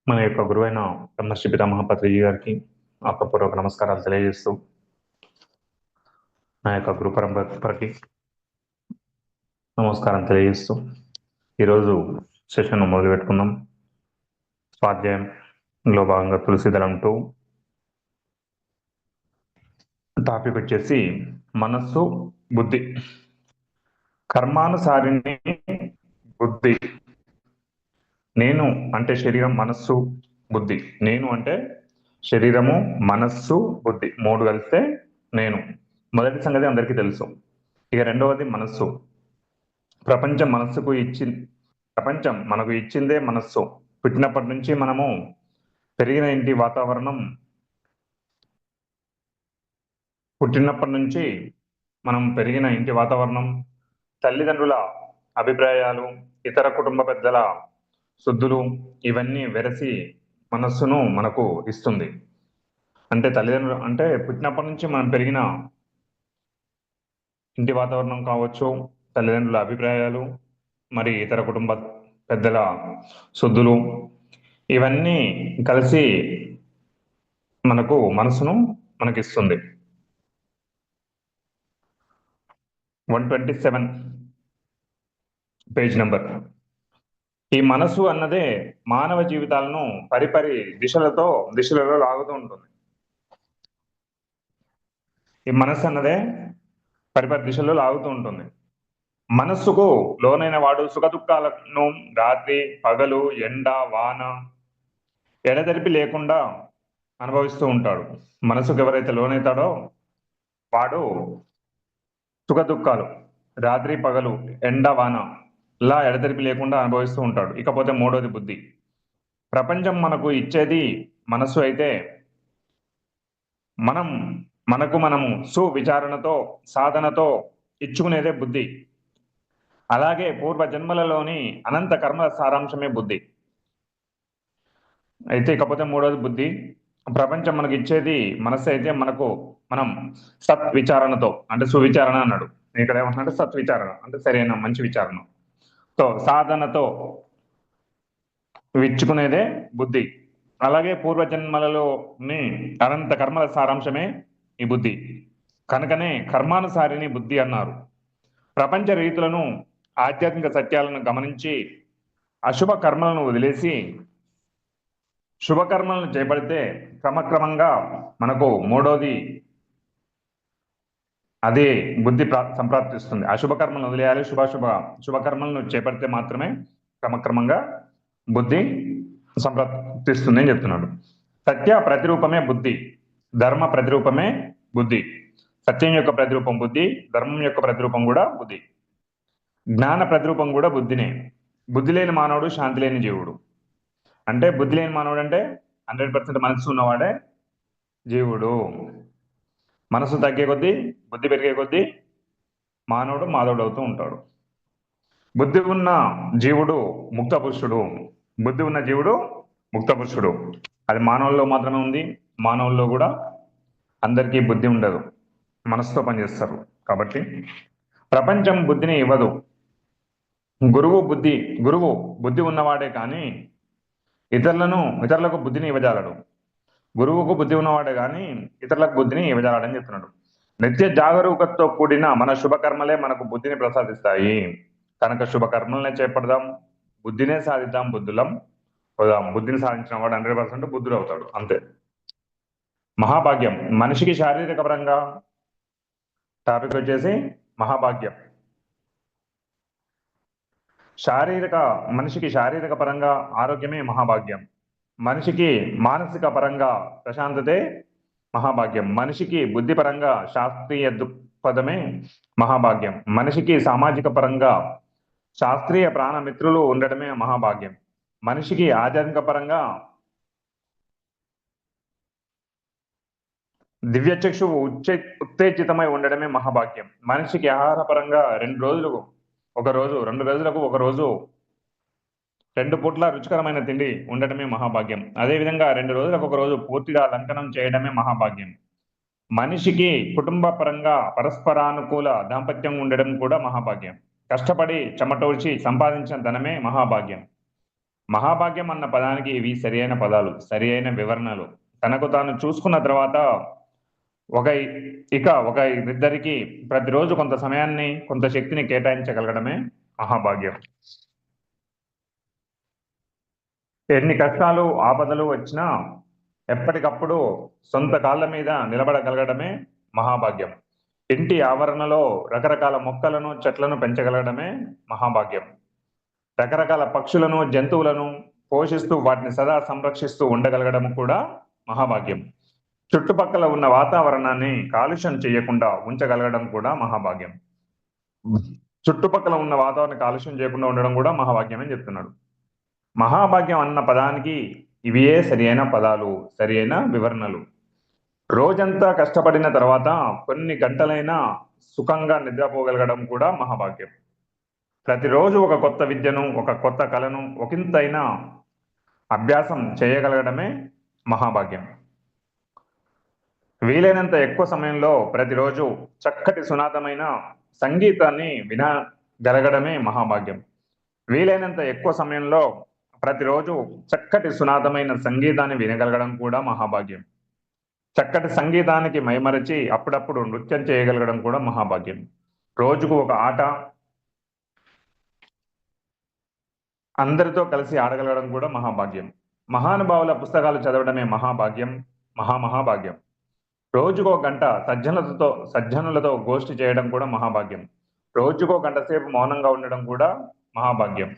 మన యొక్క గురువైన బ్రహ్మశ్రీ పితామహ పత్రిజీ గారికి ఆత్మపూర్వక నమస్కారాలు తెలియజేస్తూ నా యొక్క గురు పరంపరకి నమస్కారం తెలియజేస్తూ ఈరోజు సెషన్ మొదలు పెట్టుకుందాం. స్వాధ్యాయంలో భాగంగా తులసిదళం 2 టాపిక్ వచ్చేసి మనస్సు బుద్ధి. కర్మానుసారిని బుద్ధి. నేను అంటే శరీరం, మనస్సు, బుద్ధి. నేను అంటే శరీరము, మనస్సు, బుద్ధి మూడు కలిస్తే నేను. మొదటి సంగతి అందరికీ తెలుసు. ఇక రెండవది మనస్సు. ప్రపంచం మనకు ఇచ్చిందే మనస్సు. పుట్టినప్పటి నుంచి మనము పెరిగిన ఇంటి వాతావరణం, తల్లిదండ్రుల అభిప్రాయాలు, ఇతర కుటుంబ పెద్దల శుద్ధులు, ఇవన్నీ వెరసి మనస్సును మనకు ఇస్తుంది. అంటే తల్లిదండ్రులు అంటే పుట్టినప్పటి నుంచి మనం పెరిగిన ఇంటి వాతావరణం కావచ్చు, తల్లిదండ్రుల అభిప్రాయాలు, మరి ఇతర కుటుంబ పెద్దల శుద్ధులు, ఇవన్నీ కలిసి మనసును మనకిస్తుంది. 127 పేజ్ నెంబర్. ఈ మనసు అన్నదే మానవ జీవితాలను పరిపరి దిశలలో లాగుతూ ఉంటుంది. ఈ మనస్సు అన్నదే పరిపరి దిశల్లో లాగుతూ ఉంటుంది. మనస్సుకు లోనైన వాడు సుఖ దుఃఖాలను రాత్రి పగలు, ఎండ వాన ఎడతెరిపి లేకుండా అనుభవిస్తూ ఉంటాడు. మనసుకు ఎవరైతే లోనైతాడో వాడు సుఖ దుఃఖాలు రాత్రి పగలు, ఎండ వాన ఇలా ఎడతెరిపి లేకుండా అనుభవిస్తూ ఉంటాడు. ఇకపోతే మూడోది బుద్ధి. ప్రపంచం మనకు ఇచ్చేది మనస్సు అయితే మనము సువిచారణతో, సాధనతో ఇచ్చుకునేదే బుద్ధి. అలాగే పూర్వ జన్మలలోని అనంత కర్మల సారాంశమే బుద్ధి. అయితే ఇకపోతే మూడోది బుద్ధి. ప్రపంచం మనకి ఇచ్చేది మనస్సు అయితే మనం సత్విచారణతో, అంటే సువిచారణ అన్నాడు. ఇక్కడ ఏమంటున్నాడు? సత్విచారణ అంటే సరైన మంచి విచారణతో, సాధనతో విచ్చుకునేదే బుద్ధి. అలాగే పూర్వజన్మలలోని అనంత కర్మల సారాంశమే ఈ బుద్ధి. కనుకనే కర్మానుసారిని బుద్ధి అన్నారు. ప్రపంచ రీతులను, ఆధ్యాత్మిక సత్యాలను గమనించి అశుభ కర్మలను వదిలేసి శుభకర్మలను చేపడితే క్రమక్రమంగా మనకు మూడోది అదే బుద్ధి సంప్రాప్తిస్తుంది. అశుభ కర్మలను వదిలేయాలి, శుభకర్మలను చేపడితే మాత్రమే క్రమక్రమంగా బుద్ధి సంప్రాప్తిస్తుంది అని చెప్తున్నాడు. సత్య ప్రతిరూపమే బుద్ధి, ధర్మ ప్రతిరూపమే బుద్ధి. సత్యం యొక్క ప్రతిరూపం బుద్ధి, ధర్మం యొక్క ప్రతిరూపం కూడా బుద్ధి, జ్ఞాన ప్రతిరూపం కూడా బుద్ధినే. బుద్ధి లేని మానవుడు శాంతి లేని జీవుడు. అంటే బుద్ధి లేని మానవుడు అంటే 100% మనసు ఉన్నవాడే జీవుడు. మనసు తగ్గే కొద్దీ, బుద్ధి పెరిగే కొద్దీ మానవుడు మాధవుడు అవుతూ ఉంటాడు. బుద్ధి ఉన్న జీవుడు ముక్త పురుషుడు. అది మానవుల్లో మాత్రమే ఉంది. మానవుల్లో కూడా అందరికీ బుద్ధి ఉండదు, మనసుతో పనిచేస్తారు. కాబట్టి ప్రపంచం బుద్ధిని ఇవ్వదు. గురువు బుద్ధి ఉన్నవాడే కానీ ఇతరులకు బుద్ధిని ఇవ్వజాలడు. గురువుకు బుద్ధి ఉన్నవాడే కానీ ఇతరులకు బుద్ధిని ఇవ్వజాలడని చెప్తున్నాడు. నిత్య జాగరూకతతో కూడిన మన శుభకర్మలే మనకు బుద్ధిని ప్రసాదిస్తాయి. కనుక శుభకర్మలనే చేపడదాం, బుద్ధినే సాధిద్దాం, బుద్ధులం పోదాం. బుద్ధిని సాధించిన వాడు 100% బుద్ధుడు అవుతాడు, అంతే. మహాభాగ్యం. మనిషికి శారీరక పరంగా టాపిక్ వచ్చేసి మహాభాగ్యం. మనిషికి శారీరక పరంగా ఆరోగ్యమే మహాభాగ్యం. మనిషికి మానసిక పరంగా ప్రశాంతతే మహాభాగ్యం. మనిషికి బుద్ధి పరంగా శాస్త్రీయ దృక్పథమే మహాభాగ్యం. మనిషికి సామాజిక పరంగా శాస్త్రీయ ప్రాణమిత్రులు ఉండడమే మహాభాగ్యం. మనిషికి ఆధ్యాత్మిక పరంగా దివ్యచక్షు ఉత్తేజితమై ఉండడమే మహాభాగ్యం. మనిషికి ఆహార పరంగా 2 రోజులకు ఒక రోజు 2 పూట్ల రుచికరమైన తిండి ఉండటమే మహాభాగ్యం. అదేవిధంగా 2 రోజులకు ఒక రోజు పూర్తిగా లంకనం చేయడమే మహాభాగ్యం. మనిషికి కుటుంబ పరంగా పరస్పరానుకూల దాంపత్యం ఉండడం కూడా మహాభాగ్యం. కష్టపడి చెమటోడ్చి సంపాదించిన ధనమే మహాభాగ్యం. మహాభాగ్యం అన్న పదానికి ఇవి సరి అయిన పదాలు, సరి అయిన వివరణలు. తనకు తాను చూసుకున్న తర్వాత ఒక ఇద్దరికి ప్రతిరోజు కొంత సమయాన్ని, కొంత శక్తిని కేటాయించగలగడమే మహాభాగ్యం. ఎన్ని కష్టాలు, ఆపదలు వచ్చినా ఎప్పటికప్పుడు సొంత కాళ్ళ మీద నిలబడగలగడమే మహాభాగ్యం. ఇంటి ఆవరణలో రకరకాల మొక్కలను, చెట్లను పెంచగలగడమే మహాభాగ్యం. రకరకాల పక్షులను, జంతువులను పోషిస్తూ వాటిని సదా సంరక్షిస్తూ ఉండగలగడం కూడా మహాభాగ్యం. చుట్టుపక్కల ఉన్న వాతావరణాన్ని కాలుష్యం చేయకుండా ఉంచగలగడం కూడా మహాభాగ్యం. చుట్టుపక్కల ఉన్న వాతావరణం కాలుష్యం చేయకుండా ఉండడం కూడా మహాభాగ్యం అని చెప్తున్నాడు. మహాభాగ్యం అన్న పదానికి ఇవియే సరి అయిన పదాలు, సరి అయిన వివరణలు. రోజంతా కష్టపడిన తర్వాత కొన్ని గంటలైనా సుఖంగా నిద్రపోగలగడం కూడా మహాభాగ్యం. ప్రతిరోజు ఒక కొత్త విద్యను, ఒక కొత్త కళను ఒకంతైనా అభ్యాసం చేయగలగడమే మహాభాగ్యం. వీలైనంత ఎక్కువ సమయంలో ప్రతిరోజు చక్కటి సునాదమైన సంగీతాన్ని వినగలగడమే మహాభాగ్యం. వీలైనంత ఎక్కువ సమయంలో ప్రతిరోజు చక్కటి సునాదమైన సంగీతాన్ని వినగలగడం కూడా మహాభాగ్యం. చక్కటి సంగీతానికి మైమరచి అప్పుడప్పుడు నృత్యం చేయగలగడం కూడా మహాభాగ్యం. రోజుకు ఒక ఆట అందరితో కలిసి ఆడగలగడం కూడా మహాభాగ్యం. మహానుభావుల పుస్తకాలు చదవడమే మహాభాగ్యం, మహాభాగ్యం. రోజుకో గంట సజ్జనులతో గోష్ఠి చేయడం కూడా మహాభాగ్యం. రోజుకో గంట సేపు మౌనంగా ఉండడం కూడా మహాభాగ్యం.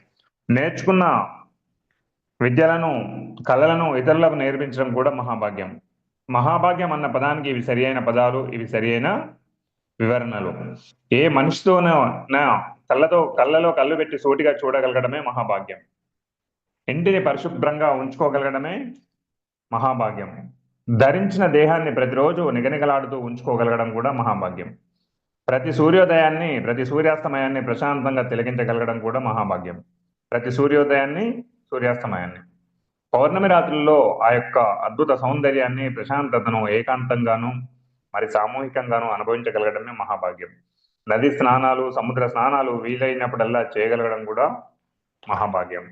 నేర్చుకున్న విద్యలను, కళలను ఇతరులకు నేర్పించడం కూడా మహాభాగ్యం. మహాభాగ్యం అన్న పదానికి ఇవి సరి అయిన పదాలు, ఇవి సరి అయిన వివరణలు. ఏ మనిషితోనో కళ్ళలో కళ్ళు పెట్టి సూటిగా చూడగలగడమే మహాభాగ్యం. ఇంటిని పరిశుభ్రంగా ఉంచుకోగలగడమే మహాభాగ్యం. ధరించిన దేహాన్ని ప్రతిరోజు నిగనిగలాడుతూ ఉంచుకోగలగడం కూడా మహాభాగ్యం. ప్రతి సూర్యోదయాన్ని, ప్రతి సూర్యాస్తమయాన్ని ప్రశాంతంగా తిలకించగలగడం కూడా మహాభాగ్యం. ప్రతి సూర్యోదయాన్ని, సూర్యాస్తమయాన్ని, పౌర్ణమి రాత్రుల్లో ఆ యొక్క అద్భుత సౌందర్యాన్ని, ప్రశాంతతను ఏకాంతంగాను మరి సామూహికంగాను అనుభవించగలగడమే మహాభాగ్యం. నది స్నానాలు, సముద్ర స్నానాలు వీలైనప్పుడల్లా చేయగలగడం కూడా మహాభాగ్యం.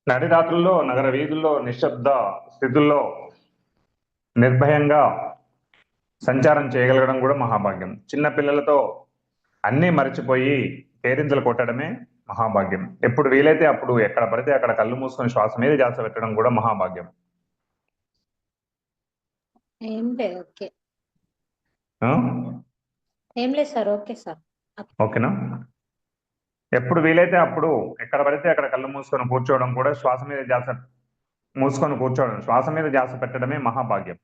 నడి రాత్రుల్లో నగర వీధుల్లో నిశ్శబ్ద స్థితుల్లో నిర్భయంగా సంచారం చేయగలగడం కూడా మహాభాగ్యం. చిన్న పిల్లలతో అన్నీ మరచిపోయి కేరింతలు కొట్టడమే మహాభాగ్యం. ఎప్పుడు వీలైతే అప్పుడు ఎక్కడ పడితే అక్కడ కళ్ళు మూసుకొని శ్వాస మీద ధ్యాస పెట్టడం కూడా మహాభాగ్యం. ఏం లేదు సార్. Okay sir. ఓకేనా? ఎప్పుడు వీలైతే అప్పుడు ఎక్కడ పడితే అక్కడ కళ్ళు మూసుకొని కూర్చోవడం కూడా శ్వాస మీద ధ్యాస మూసుకొని కూర్చోవడం, శ్వాస మీద ధ్యాస పెట్టడమే మహాభాగ్యం.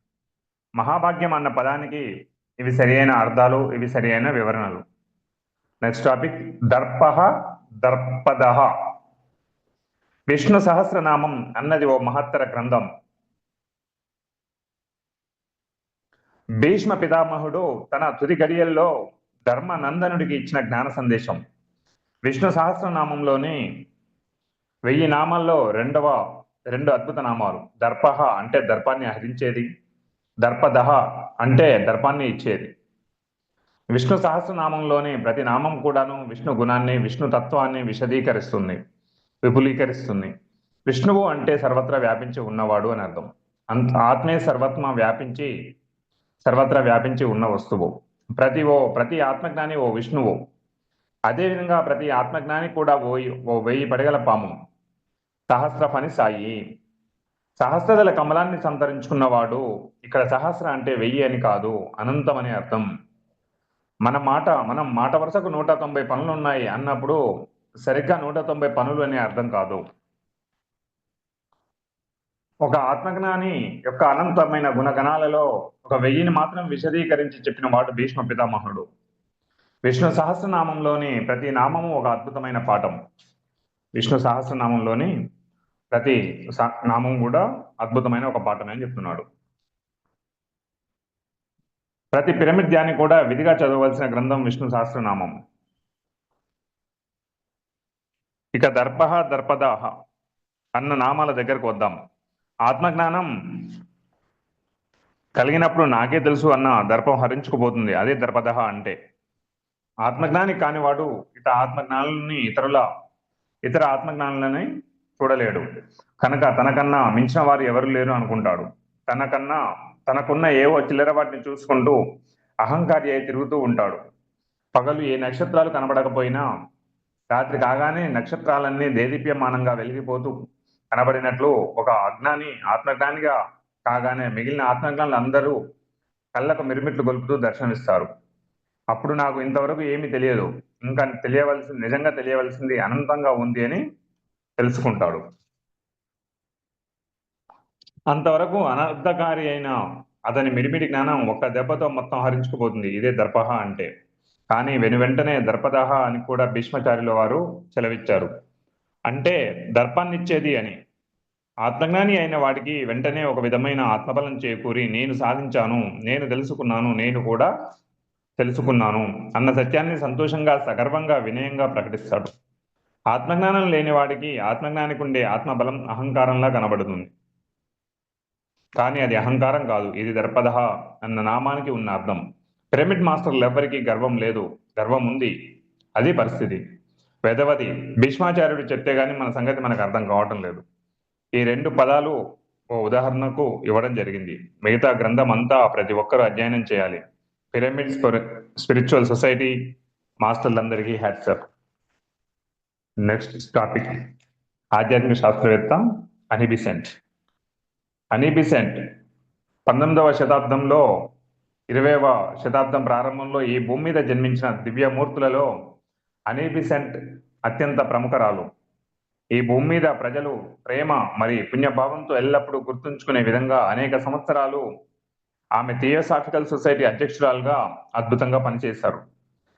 మహాభాగ్యం అన్న పదానికి ఇవి సరి అయిన అర్థాలు, ఇవి సరి అయిన వివరణలు. నెక్స్ట్ టాపిక్ దర్పః దర్పదః. విష్ణు సహస్రనామం అన్నది ఓ మహత్తర గ్రంథం. భీష్మ పితామహుడు తన తుది గడియల్లో ధర్మనందనుడికి ఇచ్చిన జ్ఞాన సందేశం. విష్ణు సహస్రనామంలోని 1000 నామాల్లో రెండు అద్భుత నామాలు. దర్పః అంటే దర్పాన్ని హరించేది, దర్పదః అంటే దర్పాన్ని ఇచ్చేది. విష్ణు సహస్రనామంలోని ప్రతి నామం కూడాను విష్ణు గుణాన్ని, విష్ణు తత్వాన్ని విశదీకరిస్తుంది, విపులీకరిస్తుంది. విష్ణువు అంటే సర్వత్రా వ్యాపించి ఉన్నవాడు అని అర్థం. ఆత్మే సర్వత్రా వ్యాపించి ఉన్న వస్తువు. ప్రతి ఆత్మజ్ఞాని ఓ విష్ణువు. అదేవిధంగా ప్రతి ఆత్మజ్ఞాని కూడా ఓ 1000 పడగల పాము. సహస్రఫని సాయి. సహస్రదళ కమలాన్ని సంతరించుకున్నవాడు. ఇక్కడ సహస్ర అంటే 1000 అని కాదు, అనంతం అని అర్థం. మనం మాట వరుసకు 190 పనులు ఉన్నాయి అన్నప్పుడు సరిగ్గా 190 పనులు అనే అర్థం కాదు. ఒక ఆత్మజ్ఞాని యొక్క అనంతమైన గుణగణాలలో ఒక 1000ని మాత్రం విశదీకరించి చెప్పిన వాడు భీష్మ పితామహుడు. విష్ణు సహస్రనామంలోని ప్రతి నామము ఒక అద్భుతమైన పాఠం. విష్ణు సహస్రనామంలోని ప్రతి నామం కూడా అద్భుతమైన ఒక పాఠమే అని చెప్తున్నాడు. ప్రతి పిరమిడ్ ధ్యాని కూడా విధిగా చదవవలసిన గ్రంథం విష్ణు సహస్రనామం. ఇక దర్పః దర్పదః అన్న నామాల దగ్గరకు వద్దాం. ఆత్మజ్ఞానం కలిగినప్పుడు నాకే తెలుసు అన్న దర్పం హరించుకుపోతుంది. అదే దర్పదః అంటే. ఆత్మజ్ఞాని కానివాడు ఆత్మజ్ఞానాన్ని ఇతర ఆత్మజ్ఞానులని చూడలేడు. కనుక తనకన్నా మించిన వారు ఎవరు లేరు అనుకుంటాడు. తనకున్న ఏవో చిల్లర వాటిని చూసుకుంటూ అహంకారి అయి తిరుగుతూ ఉంటాడు. పగలు ఏ నక్షత్రాలు కనబడకపోయినా రాత్రి కాగానే నక్షత్రాలన్నీ దేదీప్యమానంగా వెలిగిపోతూ కనబడినట్లు ఒక ఆత్మజ్ఞానిగా కాగానే మిగిలిన ఆత్మజ్ఞానులు అందరూ కళ్ళకు మిరుమిట్లు గొలుపుతూ దర్శనమిస్తారు. అప్పుడు నాకు ఇంతవరకు ఏమీ తెలియదు, ఇంకా నిజంగా తెలియవలసింది అనంతంగా ఉంది అని తెలుసుకుంటాడు. అంతవరకు అనర్థకారి అయిన అతని మిడిమిడి జ్ఞానం ఒక్క దెబ్బతో మొత్తం హరించుకుపోతుంది. ఇదే దర్పహ అంటే. కానీ వెంటనే దర్పదహ అని కూడా భీష్మాచార్యుల వారు సెలవిచ్చారు. అంటే దర్పాన్నిచ్చేది అని. ఆత్మజ్ఞాని అయిన వాడికి వెంటనే ఒక విధమైన ఆత్మబలం చేకూరి నేను సాధించాను, నేను తెలుసుకున్నాను, నేను కూడా తెలుసుకున్నాను అన్న సత్యాన్ని సంతోషంగా, సగర్వంగా, వినయంగా ప్రకటిస్తాడు. ఆత్మజ్ఞానం లేని వాడికి ఆత్మజ్ఞానికి ఉండే ఆత్మబలం అహంకారంలా కనబడుతుంది. కానీ అది అహంకారం కాదు, ఇది దర్పదహ అన్న నామానికి ఉన్న అర్థం. పిరమిడ్ మాస్టర్లు ఎవ్వరికీ గర్వం లేదు, గర్వం ఉంది, అది పరిస్థితి. వేదవతి భీష్మాచార్యుడు చెప్తే గానీ మన సంగతి మనకు అర్థం కావటం లేదు. ఈ 2 పదాలు ఓ ఉదాహరణకు ఇవ్వడం జరిగింది. మిగతా గ్రంథం అంతా ప్రతి ఒక్కరూ అధ్యయనం చేయాలి. పిరమిడ్ స్పిరిచువల్ సొసైటీ మాస్టర్లందరికీ హ్యాట్సాప్. నెక్స్ట్ టాపిక్ ఆధ్యాత్మిక శాస్త్రవేత్త అని బెసెంట్. 19వ శతాబ్దంలో 20వ శతాబ్దం ప్రారంభంలో ఈ భూమి మీద జన్మించిన దివ్యమూర్తులలో అని బెసెంట్ అత్యంత ప్రముఖరాలు. ఈ భూమి మీద ప్రజలు ప్రేమ మరి పుణ్యభావంతో ఎల్లప్పుడూ గుర్తుంచుకునే విధంగా అనేక సంవత్సరాలు ఆమె థియోసాఫికల్ సొసైటీ అధ్యక్షురాలుగా అద్భుతంగా పనిచేశారు.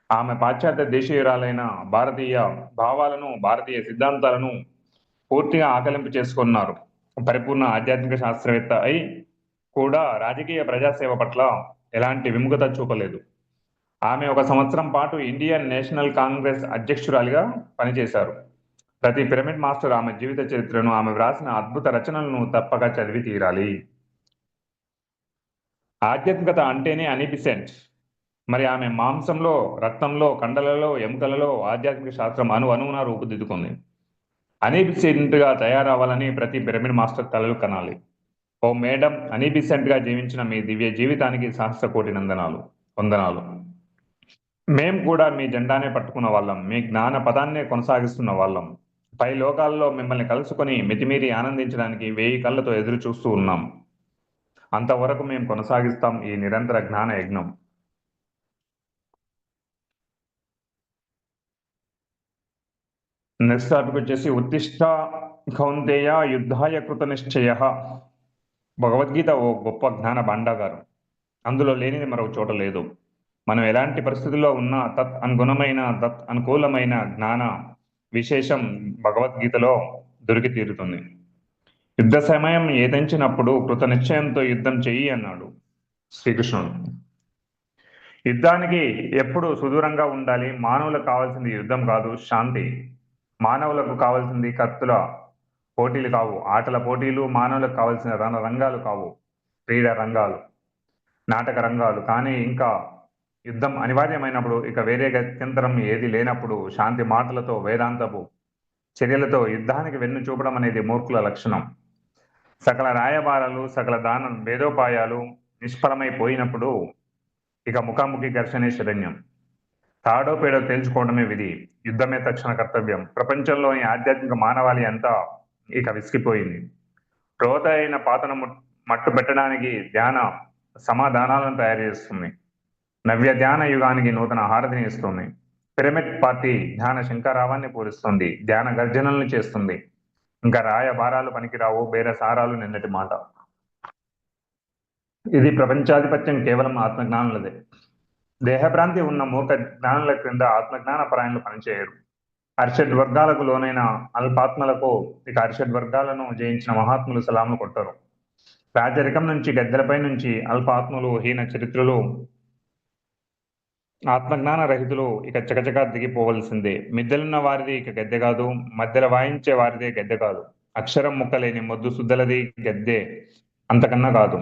ఆమె పాశ్చాత్య దేశీయురాలైన భారతీయ భావాలను, భారతీయ సిద్ధాంతాలను పూర్తిగా ఆకలింపు చేసుకున్నారు. పరిపూర్ణ ఆధ్యాత్మిక శాస్త్రవేత్త అయి కూడా రాజకీయ ప్రజాసేవ పట్ల ఎలాంటి విముఖత చూపలేదు. ఆమె 1 సంవత్సరం పాటు ఇండియన్ నేషనల్ కాంగ్రెస్ అధ్యక్షురాలిగా పనిచేశారు. ప్రతి పిరమిడ్ మాస్టర్ ఆమె జీవిత చరిత్రను, ఆమె వ్రాసిన అద్భుత రచనలను తప్పక చదివి తీరాలి. ఆధ్యాత్మికత అంటేనే అని బెసెంట్. మరి ఆమె మాంసంలో, రక్తంలో, కండలలో, ఎముకలలో ఆధ్యాత్మిక శాస్త్రం అణువున రూపుదిద్దుకుంది. అని బెసెంట్గా తయారవ్వాలని ప్రతి పిరమిడ్ మాస్టర్ కలలు కనాలి. ఓ మేడం, అని బెసెంట్గా జీవించిన మీ దివ్య జీవితానికి సహస్రకోటి వందనాలు. మేం కూడా మీ జెండానే పట్టుకున్న వాళ్ళం, మీ జ్ఞాన పదాన్నే కొనసాగిస్తున్న వాళ్ళం. పై లోకాల్లో మిమ్మల్ని కలుసుకొని మితిమీరి ఆనందించడానికి 1000 కళ్ళతో ఎదురు చూస్తూ ఉన్నాం. అంతవరకు మేము కొనసాగిస్తాం ఈ నిరంతర జ్ఞాన యజ్ఞం. నెక్స్ట్ టాపిక్ వచ్చేసి ఉత్తిష్ట కౌంతేయ యుద్ధాయ కృత నిశ్చయ. భగవద్గీత ఓ గొప్ప జ్ఞాన భాండాగారం. అందులో లేనిది మరొక చోట లేదు. మనం ఎలాంటి పరిస్థితుల్లో ఉన్నా తత్ అనుకూలమైన జ్ఞాన విశేషం భగవద్గీతలో దొరికి తీరుతుంది. యుద్ధ సమయం ఏదించినప్పుడు కృత నిశ్చయంతో యుద్ధం చెయ్యి అన్నాడు శ్రీకృష్ణుడు. యుద్ధానికి ఎప్పుడు సుదూరంగా ఉండాలి. మానవులకు కావాల్సింది యుద్ధం కాదు, శాంతి. మానవులకు కావాల్సింది కత్తుల పోటీలు కావు, ఆటల పోటీలు. మానవులకు కావాల్సిన రంగాలు కావు, క్రీడా రంగాలు, నాటక రంగాలు. కానీ ఇంకా యుద్ధం అనివార్యమైనప్పుడు, ఇక వేరే గత్యంతరం ఏది లేనప్పుడు శాంతి మాటలతో, వేదాంతపు చర్యలతో యుద్ధానికి వెన్ను చూపడం అనేది మూర్ఖుల లక్షణం. సకల రాయబారాలు, సకల భేదోపాయాలు నిష్ఫలమైపోయినప్పుడు ఇక ముఖాముఖి ఘర్షణే శరణ్యం. తాడో పేడో తేల్చుకోవడమే విధి. యుద్ధమే తక్షణ కర్తవ్యం. ప్రపంచంలోని ఆధ్యాత్మిక మానవాళి అంతా ఇక విసిగిపోయింది. రోత అయిన పాతను మట్టు పెట్టడానికి ధ్యాన సమాధానాలను తయారు చేస్తుంది. నవ్య ధ్యాన యుగానికి నూతన హారతిని ఇస్తుంది. పిరమిడ్ పార్టీ ధ్యాన శంకరావాన్ని పూరిస్తుంది, ధ్యాన గర్జనలను చేస్తుంది. ఇంకా రాయబారాలు పనికిరావు, బేరసారాలు నిన్నటి మాట. ఇది ప్రపంచాధిపత్యం కేవలం ఆత్మజ్ఞానులదే. దేహభ్రాంతి ఉన్న మూర్ఖ జ్ఞానుల క్రింద ఆత్మజ్ఞాన పరాయణులు పనిచేయరు. అరిషడ్ వర్గాలకు లోనైన అల్పాత్మలకు ఇక అరిషడ్ వర్గాలను జయించిన మహాత్ములు సలాములు కొట్టరు. రాజరికం నుంచి, గద్దెలపై నుంచి అల్పాత్ములు, హీన చరిత్రలు, ఆత్మజ్ఞాన రహితులు ఇక చకచకా దిగిపోవలసిందే. మిద్దెలున్న వారిది ఇక గద్దె కాదు, మధ్యలో వాయించే వారిదే గద్దె కాదు. అక్షరం ముక్కలేని మొద్దు శుద్ధలది గద్దె అంతకన్నా కాదు.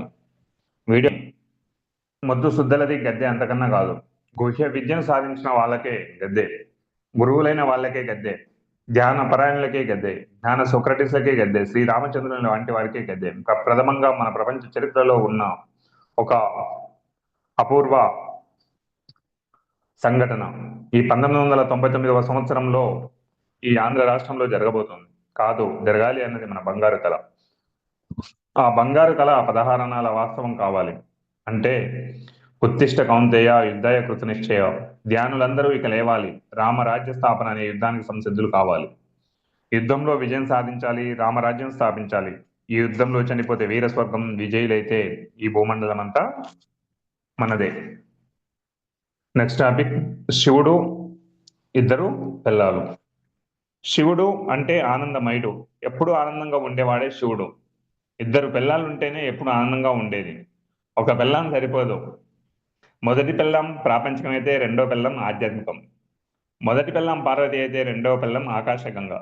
మొద్దు శుద్ధలది గద్దె అంతకన్నా కాదు. గుహ్య విద్యను సాధించిన వాళ్ళకే గద్దె, గురువులైన వాళ్ళకే గద్దె. ధ్యాన పరాయణులకే గద్దె, జ్ఞాన సోక్రటీస్లకే గద్దె, శ్రీరామచంద్రుని వంటి వారికే గద్దె. ప్రథమంగా మన ప్రపంచ చరిత్రలో ఉన్న ఒక అపూర్వ సంఘటన ఈ 1999వ సంవత్సరంలో ఈ ఆంధ్ర రాష్ట్రంలో జరగబోతుంది. జరగాలి అన్నది మన బంగారు కళ. ఆ బంగారు కళ 16 అణాల వాస్తవం కావాలి అంటే ఉత్తిష్ట కౌంతేయ యుద్ధాయ కృత నిశ్చయ, ధ్యానులందరూ ఇక లేవాలి, రామరాజ్య స్థాపన అనే యుద్ధానికి సంసిద్ధులు కావాలి. యుద్ధంలో విజయం సాధించాలి, రామరాజ్యం స్థాపించాలి. ఈ యుద్ధంలో చనిపోతే వీరస్వర్గం, విజయులైతే ఈ భూమండలం అంతా మనదే. నెక్స్ట్ టాపిక్, శివుడు ఇద్దరు పిల్లలు. శివుడు అంటే ఆనందమయుడు, ఎప్పుడు ఆనందంగా ఉండేవాడే శివుడు. ఇద్దరు పిల్లలు ఉంటేనే ఎప్పుడు ఆనందంగా ఉండేది. ఒక పిల్లం సరిపోదు. మొదటి పిల్లం ప్రాపంచికం అయితే రెండో పిల్లం ఆధ్యాత్మికం. మొదటి పిల్లం పార్వతి అయితే రెండవ పిల్లం ఆకాశగంగా.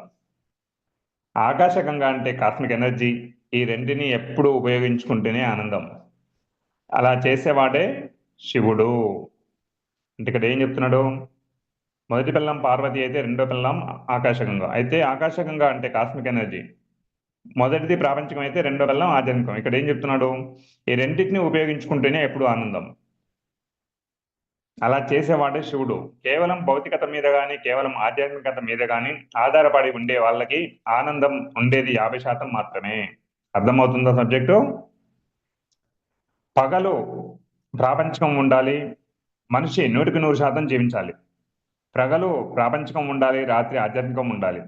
ఆకాశగంగా అంటే కాస్మిక్ ఎనర్జీ. ఈ రెంటిని ఎప్పుడు ఉపయోగించుకుంటేనే ఆనందం. అలా చేసేవాడే శివుడు. అంటే ఇక్కడ ఏం చెప్తున్నాడు, మొదటి పిల్లం పార్వతి అయితే రెండో పిల్లం ఆకాశగంగా. అయితే ఆకాశగంగా అంటే కాస్మిక్ ఎనర్జీ, మొదటిది ప్రాపంచికం అయితే రెండో పిల్లం ఆధ్యాత్మికం. ఇక్కడ ఏం చెప్తున్నాడు, ఈ రెండింటిని ఉపయోగించుకుంటేనే ఎప్పుడు ఆనందం. అలా చేసేవాడే శివుడు. కేవలం భౌతికత మీద కానీ కేవలం ఆధ్యాత్మికత మీద కానీ ఆధారపడి ఉండే వాళ్ళకి ఆనందం ఉండేది 50% మాత్రమే. అర్థమవుతుందా సబ్జెక్టు? పగలు ప్రాపంచికం ఉండాలి, మనిషి 100% జీవించాలి. పగలు ప్రాపంచికం ఉండాలి, రాత్రి ఆధ్యాత్మికం ఉండాలి.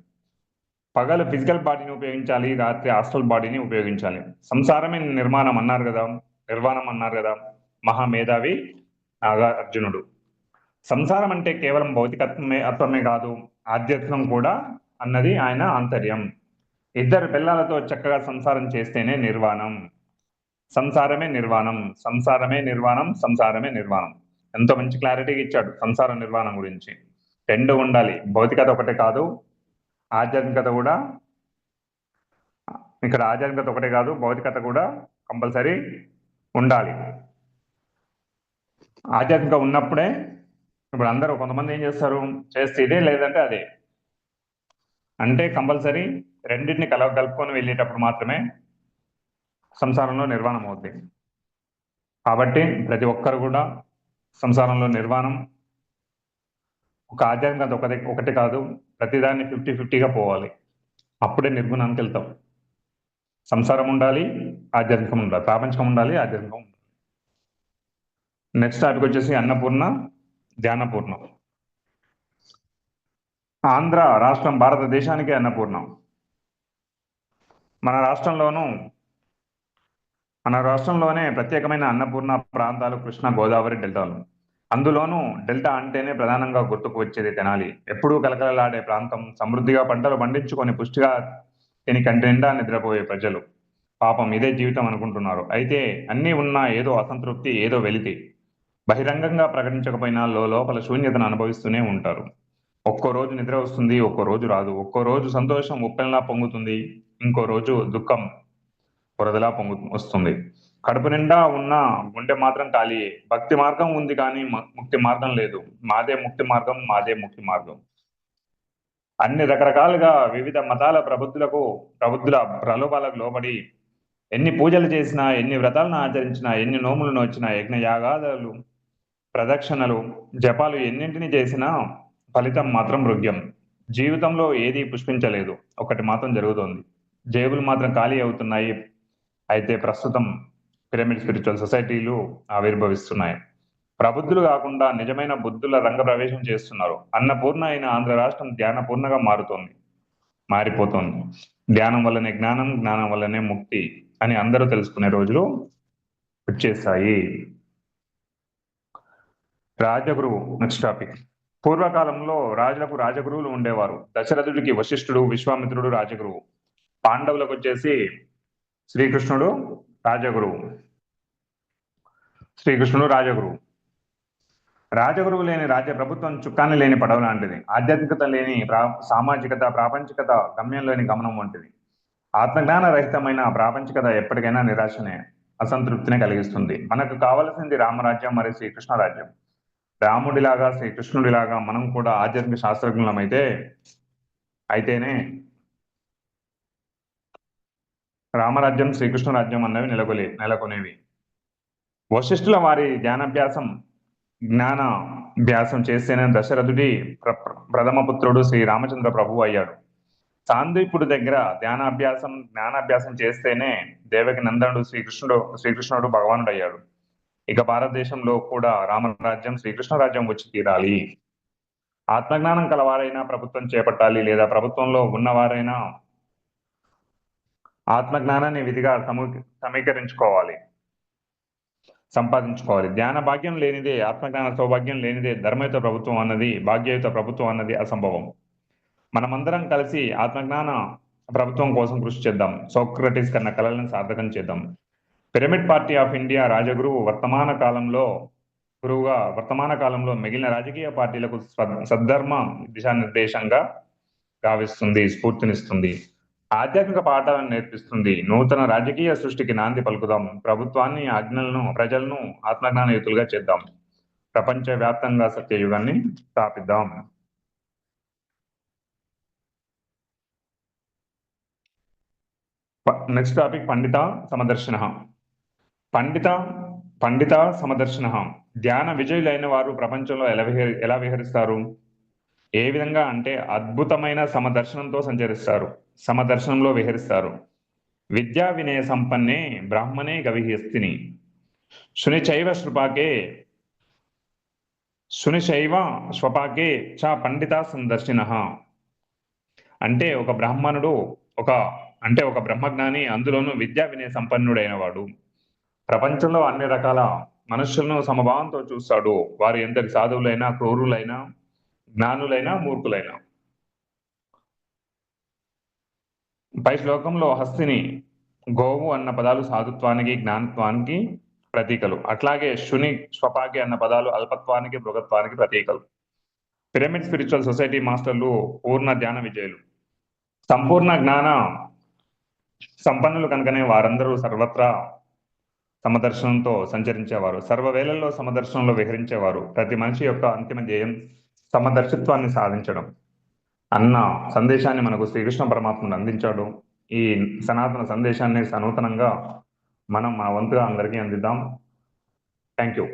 పగలు ఫిజికల్ బాడీని ఉపయోగించాలి, రాత్రి ఆస్ట్రల్ బాడీని ఉపయోగించాలి. సంసారమే నిర్మాణం అన్నారు కదా, నిర్వాణం అన్నారు కదా మహామేధావి నాగార్జునుడు. సంసారం అంటే కేవలం భౌతికత్వమే కాదు, ఆధ్యాత్మికం కూడా అన్నది ఆయన ఆంతర్యం. ఇద్దరు పిల్లలతో చక్కగా సంసారం చేస్తేనే నిర్వాణం. సంసారమే నిర్వాణం, సంసారమే నిర్వాణం, సంసారమే నిర్వాణం. ఎంతో మంచి క్లారిటీగా ఇచ్చాడు సంసార నిర్వాణం గురించి. రెండు ఉండాలి, భౌతికత ఒకటే కాదు, ఆధ్యాత్మికత కూడా. ఇక్కడ ఆధ్యాత్మికత ఒకటే కాదు, భౌతికత కూడా కంపల్సరీ ఉండాలి. ఆధ్యాత్మికత ఉన్నప్పుడే, ఇప్పుడు అందరూ కొంతమంది ఏం చేస్తారు, చేస్తే ఇదే లేదంటే అదే. అంటే కంపల్సరీ రెండింటిని కలుపుకొని వెళ్ళేటప్పుడు మాత్రమే సంసారంలో నిర్వాణం అవుద్ది. కాబట్టి ప్రతి ఒక్కరు కూడా సంసారంలో నిర్వాణం, ఒక ఆధ్యాత్మికత ఒకటి కాదు, ప్రతిదాన్ని 50-50గా పోవాలి. అప్పుడే నిర్గుణానికి వెళ్తాం. సంసారం ఉండాలి, ఆధ్యాత్మికం ఉండాలి, ప్రాపంచికం ఉండాలి, ఆధ్యాత్మికం ఉండాలి. నెక్స్ట్ టాపిక్ వచ్చేసి అన్నపూర్ణ, ధ్యానపూర్ణ. ఆంధ్ర రాష్ట్రం భారతదేశానికి అన్నపూర్ణ. మన రాష్ట్రంలోనే ప్రత్యేకమైన అన్నపూర్ణ ప్రాంతాలు కృష్ణ గోదావరి డెల్టాలు. అందులోనూ డెల్టా అంటేనే ప్రధానంగా గుర్తుకు వచ్చేది తెనాలి. ఎప్పుడూ కలకలలాడే ప్రాంతం, సమృద్ధిగా పంటలు పండించుకొని పుష్టిగా తిని కంటి నిండా నిద్రపోయే ప్రజలు. పాపం ఇదే జీవితం అనుకుంటున్నారు. అయితే అన్నీ ఉన్నా ఏదో అసంతృప్తి, ఏదో వెలితి. బహిరంగంగా ప్రకటించకపోయినా లోపల శూన్యతను అనుభవిస్తూనే ఉంటారు. ఒక్కో రోజు నిద్ర వస్తుంది, ఒక్కో రోజు రాదు. ఒక్కో రోజు సంతోషం ఉప్పెనలా పొంగుతుంది, ఇంకో రోజు దుఃఖం వరదలా వస్తుంది. కడుపు నిండా ఉన్న గుండె మాత్రం ఖాళీయే. భక్తి మార్గం ఉంది కానీ ముక్తి మార్గం లేదు. మాదే ముక్తి మార్గం, మాదే ముక్తి మార్గం. అన్ని రకరకాలుగా వివిధ మతాల ప్రబుద్ధుల ప్రలోభాలకు లోబడి ఎన్ని పూజలు చేసినా, ఎన్ని వ్రతాలను ఆచరించినా, ఎన్ని నోములు నోచినా, యజ్ఞ యాగాదులు, ప్రదక్షిణలు, జపాలు ఎన్నింటిని చేసినా ఫలితం మాత్రం మృగ్యం. జీవితంలో ఏది పుష్పించలేదు. ఒకటి మాత్రం జరుగుతోంది, జేబులు మాత్రం ఖాళీ అవుతున్నాయి. అయితే ప్రస్తుతం పిరమిడ్ స్పిరిచువల్ సొసైటీలు ఆవిర్భవిస్తున్నాయి. ప్రబుద్ధులు కాకుండా నిజమైన బుద్ధుల రంగ ప్రవేశం చేస్తున్నారు. అన్నపూర్ణ అయిన ఆంధ్ర రాష్ట్రం ధ్యానపూర్ణగా మారిపోతోంది. ధ్యానం వల్లనే జ్ఞానం, జ్ఞానం వల్లనే ముక్తి అని అందరూ తెలుసుకునే రోజులు వచ్చేసాయి. రాజగురువు నెక్స్ట్ టాపిక్. పూర్వకాలంలో రాజులకు రాజగురువులు ఉండేవారు. దశరథుడికి వశిష్ఠుడు, విశ్వామిత్రుడు రాజగురువు. పాండవులకు వచ్చేసి శ్రీకృష్ణుడు రాజగురువు. రాజగురువు లేని రాజ్య ప్రభుత్వం చుక్కాని లేని పడవ లాంటిది. ఆధ్యాత్మికత లేని సామాజికత, ప్రాపంచికత గమ్యం లేని గమనం వంటిది. ఆత్మజ్ఞాన రహితమైన ప్రాపంచికత ఎప్పటికైనా నిరాశనే, అసంతృప్తిని కలిగిస్తుంది. మనకు కావలసింది రామరాజ్యం, మరి శ్రీకృష్ణ రాజ్యం. రాముడిలాగా శ్రీకృష్ణుడిలాగా మనం కూడా ఆధ్యాత్మిక శాస్త్రజ్ఞులమైతే అయితేనే రామరాజ్యం శ్రీకృష్ణ రాజ్యం అన్నవి నెలకొనేవి. వశిష్ఠుల వారి జ్ఞానాభ్యాసం చేస్తేనే దశరథుడి ప్రథమ పుత్రుడు శ్రీ రామచంద్ర ప్రభువు అయ్యాడు. సాందీపుడి దగ్గర జ్ఞానాభ్యాసం చేస్తేనే దేవకి నందనుడు శ్రీకృష్ణుడు భగవానుడు అయ్యాడు. ఇక భారతదేశంలో కూడా రామరాజ్యం శ్రీకృష్ణ రాజ్యం వచ్చి తీరాలి. ఆత్మజ్ఞానం కలవారైనా ప్రభుత్వం చేపట్టాలి, లేదా ప్రభుత్వంలో ఉన్నవారైనా ఆత్మజ్ఞానాన్ని విధిగా సమీకరించుకోవాలి, సంపాదించుకోవాలి. ధ్యాన భాగ్యం లేనిదే, ఆత్మజ్ఞాన సౌభాగ్యం లేనిదే ధర్మయుత ప్రభుత్వం అన్నది, భాగ్యయుత ప్రభుత్వం అన్నది అసంభవం. మనమందరం కలిసి ఆత్మజ్ఞాన ప్రభుత్వం కోసం కృషి చేద్దాం. సోక్రటీస్ కన్న కలలను సార్థకం చేద్దాం. పిరమిడ్ పార్టీ ఆఫ్ ఇండియా రాజగురువు వర్తమాన కాలంలో మిగిలిన రాజకీయ పార్టీలకు సద్ధర్మ దిశానిర్దేశంగా గావిస్తుంది, స్ఫూర్తినిస్తుంది, ఆధ్యాత్మిక పాఠాలను నేర్పిస్తుంది. నూతన రాజకీయ సృష్టికి నాంది పలుకుదాం. ప్రభుత్వాన్ని, ప్రజలను ఆత్మజ్ఞానయుతులుగా చేద్దాం. ప్రపంచ వ్యాప్తంగా సత్యయుగాన్ని స్థాపిద్దాం. నెక్స్ట్ టాపిక్ పండిత సమదర్శన. పండిత సమదర్శన. ధ్యాన విజయులైన వారు ప్రపంచంలో ఎలా విహరిస్తారు? ఏ విధంగా అంటే అద్భుతమైన సమదర్శనంలో విహరిస్తారు. విద్యా వినయ సంపన్నే బ్రాహ్మణే గవిహస్తిని శునిచైవ స్వపాకే చ పండిత సందర్శిన. అంటే ఒక బ్రాహ్మణుడు ఒక బ్రహ్మజ్ఞాని, అందులోనూ విద్యా వినయ సంపన్నుడైన వాడు ప్రపంచంలో అన్ని రకాల మనుషులను సమభావంతో చూస్తాడు. వారు ఎంతటి సాధువులైనా, క్రూరులైనా, జ్ఞానులైనా, మూర్ఖులైనా. పై శ్లోకంలో హస్తిని, గోవు అన్న పదాలు సాధుత్వానికి, జ్ఞానత్వానికి ప్రతీకలు. అట్లాగే శుని, స్వపాకి అన్న పదాలు అల్పత్వానికి, మృగత్వానికి ప్రతీకలు. పిరమిడ్ స్పిరిచువల్ సొసైటీ మాస్టర్లు పూర్ణ ధ్యాన విజయులు, సంపూర్ణ జ్ఞాన సంపన్నులు కనుకనే వారందరూ సర్వత్రా సమదర్శనంతో సంచరించేవారు, సర్వవేళల్లో సమదర్శనంలో విహరించేవారు. ప్రతి మనిషి యొక్క అంతిమ ధ్యేయం సమదర్శిత్వాన్ని సాధించడం అన్న సందేశాన్ని మనకు శ్రీకృష్ణ పరమాత్ముడు అందించాడు. ఈ సనాతన సందేశాన్ని సనూతనంగా మనం మన వంతుగా అందరికీ అందిద్దాం. Thank you.